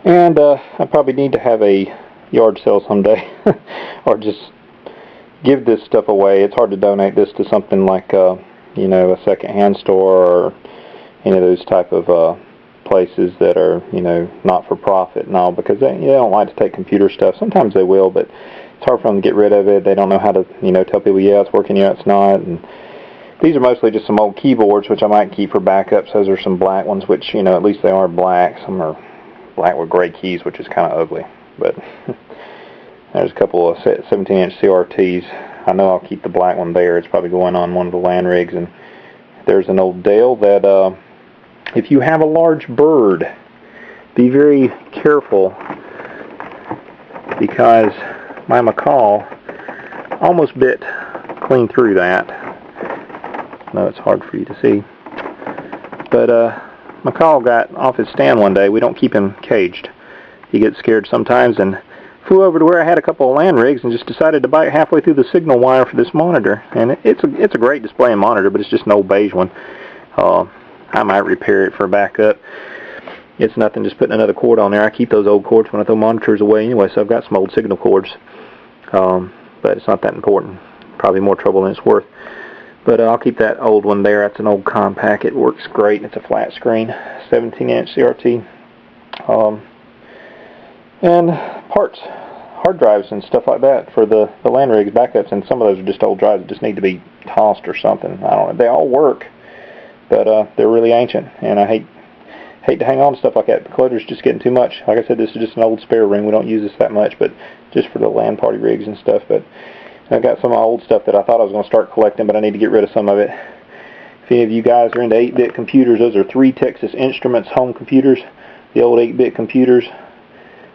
And I probably need to have a yard sale someday, or just give this stuff away. It's hard to donate this to something like, you know, a second-hand store or any of those type of places that are, you know, not for profit and all, because they don't like to take computer stuff. Sometimes they will, but it's hard for them to get rid of it. They don't know how to, you know, tell people, yeah, it's working, yeah, it's not. And these are mostly just some old keyboards, which I might keep for backups. Those are some black ones, which, you know, at least they are black. Some are black with gray keys, which is kind of ugly. But there's a couple of 17-inch CRTs. I know I'll keep the black one there. It's probably going on one of the LAN rigs. And there's an old Dale that, if you have a large bird, be very careful, because my macaw almost bit clean through that. I know it's hard for you to see. But macaw got off his stand one day. We don't keep him caged. He gets scared sometimes and flew over to where I had a couple of LAN rigs and just decided to bite halfway through the signal wire for this monitor. And it's a great display and monitor, but it's just an old beige one. I might repair it for a backup. It's nothing, just putting another cord on there. I keep those old cords when I throw monitors away anyway, so I've got some old signal cords. But it's not that important. Probably more trouble than it's worth. But I'll keep that old one there. That's an old compact. It works great. It's a flat screen, 17-inch CRT. And parts, hard drives and stuff like that for the LAN rigs backups, and some of those are just old drives that just need to be tossed or something. I don't know. They all work, but they're really ancient, and I hate to hang on to stuff like that. The clutter's just getting too much. Like I said, this is just an old spare ring. We don't use this that much, but just for the LAN party rigs and stuff. But I've got some old stuff that I thought I was going to start collecting, but I need to get rid of some of it. If any of you guys are into 8-bit computers, those are 3 Texas Instruments home computers, the old 8-bit computers.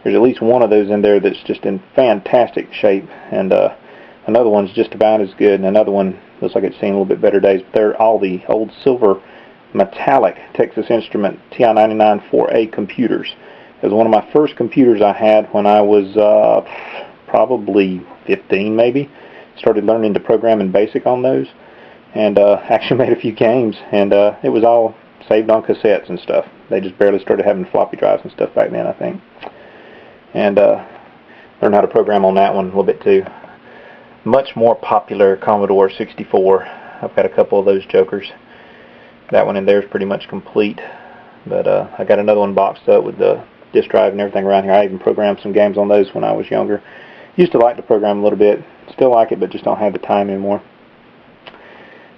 There's at least one of those in there that's just in fantastic shape, and another one's just about as good, and another one looks like it's seen a little bit better days. But they're all the old silver metallic Texas Instrument TI-99 4A computers. It was one of my first computers I had when I was probably 15 maybe. Started learning to program in BASIC on those, and actually made a few games, and it was all saved on cassettes and stuff. They just barely started having floppy drives and stuff back then, I think. And learned how to program on that one a little bit too. Much more popular Commodore 64. I've got a couple of those jokers. That one in there is pretty much complete, but I got another one boxed up with the disk drive and everything around here. I even programmed some games on those when I was younger. Used to like to program a little bit, still like it, but just don't have the time anymore.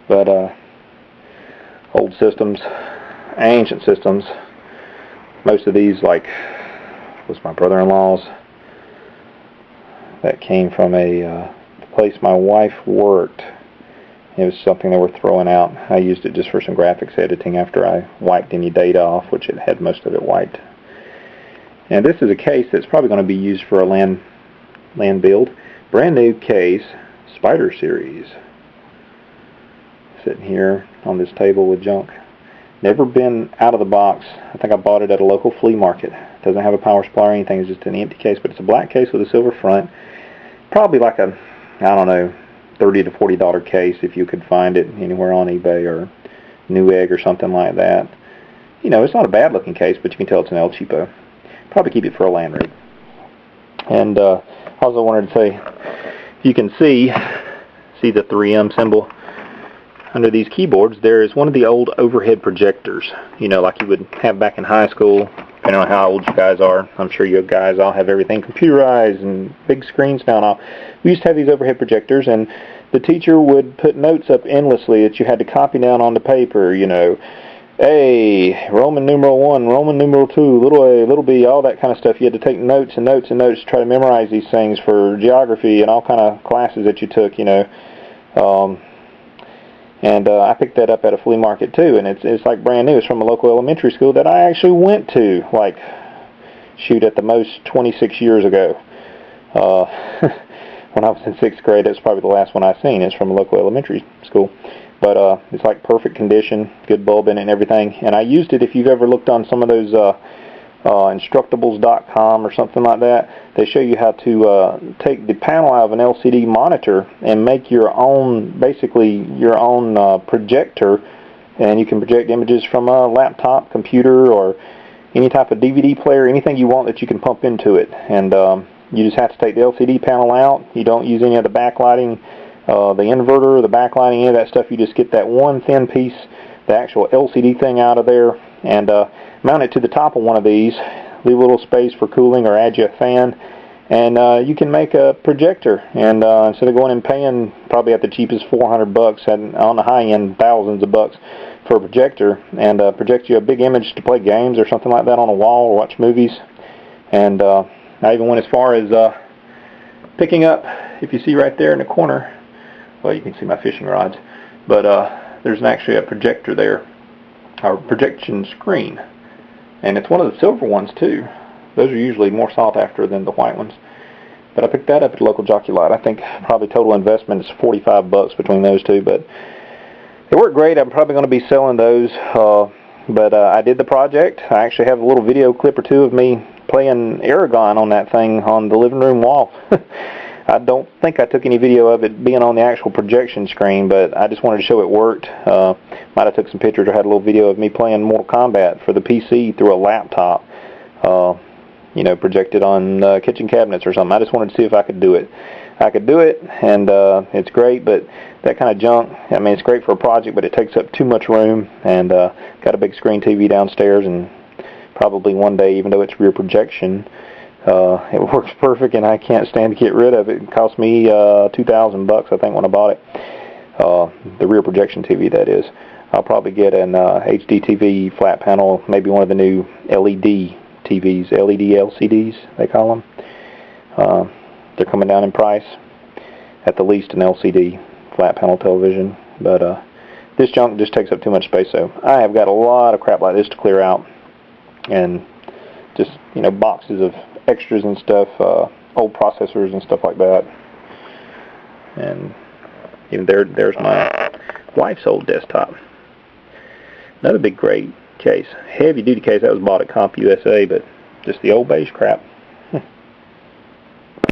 But old systems, ancient systems. Most of these, like, was my brother-in-law's. That came from a place my wife worked. It was something they were throwing out. I used it just for some graphics editing after I wiped any data off, which it had most of it wiped. And this is a case that's probably going to be used for a LAN build. Brand new case, Spider Series. Sitting here on this table with junk. Never been out of the box. I think I bought it at a local flea market. It doesn't have a power supply or anything. It's just an empty case, but it's a black case with a silver front. Probably like a, I don't know, $30 to $40 case if you could find it anywhere on eBay or Newegg or something like that. You know, it's not a bad looking case, but you can tell it's an El Cheapo. Probably keep it for a LAN rig. And also wanted to say, if you can see the 3M symbol under these keyboards, there is one of the old overhead projectors, you know, like you would have back in high school, depending on how old you guys are. I'm sure you guys all have everything computerized and big screens now and all. We used to have these overhead projectors, and the teacher would put notes up endlessly that you had to copy down onto paper, you know, A, Roman numeral 1, Roman numeral 2, little a, little b, all that kind of stuff. You had to take notes and notes and notes to try to memorize these things for geography and all kind of classes that you took, you know. I picked that up at a flea market too, and it's like brand new. It's from a local elementary school that I actually went to, like, shoot, at the most 26 years ago. When I was in 6th grade, that's probably the last one I seen. It's from a local elementary school. But it's like perfect condition, good bulb in it and everything. And I used it, if you've ever looked on some of those Instructables.com or something like that, they show you how to take the panel out of an LCD monitor and make your own, basically your own projector, and you can project images from a laptop, computer, or any type of DVD player, anything you want that you can pump into it. And you just have to take the LCD panel out. You don't use any of the backlighting, the inverter, the backlighting, any of that stuff. You just get that one thin piece, the actual LCD thing out of there, and mount it to the top of one of these. Leave a little space for cooling or add you a fan, and you can make a projector. And instead of going and paying probably at the cheapest $400 and on the high end thousands of bucks for a projector, and project you a big image to play games or something like that on a wall or watch movies. And I even went as far as picking up, if you see right there in the corner, well, you can see my fishing rods, but there's actually a projector there, or projection screen, and it's one of the silver ones too. Those are usually more sought after than the white ones, but I picked that up at the local Jockey Lot. I think probably total investment is $45 between those two, but they work great. I'm probably going to be selling those, but I did the project. I actually have a little video clip or two of me playing Aragon on that thing on the living room wall. I don't think I took any video of it being on the actual projection screen, but I just wanted to show it worked. Might have took some pictures or had a little video of me playing Mortal Kombat for the PC through a laptop, you know, projected on kitchen cabinets or something. I just wanted to see if I could do it. I could do it, and it's great, but that kind of junk, I mean, it's great for a project, but it takes up too much room, and got a big screen TV downstairs, and probably one day, even though it's rear projection, it works perfect, and I can't stand to get rid of it. It cost me $2,000, I think, when I bought it. The rear projection TV, that is. I'll probably get an HD TV flat panel, maybe one of the new LED TVs, LED LCDs, they call them. They're coming down in price, at the least an LCD flat panel television, but this junk just takes up too much space, so I have got a lot of crap like this to clear out, and just, you know, boxes of extras and stuff, old processors and stuff like that. And even there's my wife's old desktop. Another big great case, heavy duty case. That was bought at Comp USA, but just the old beige crap.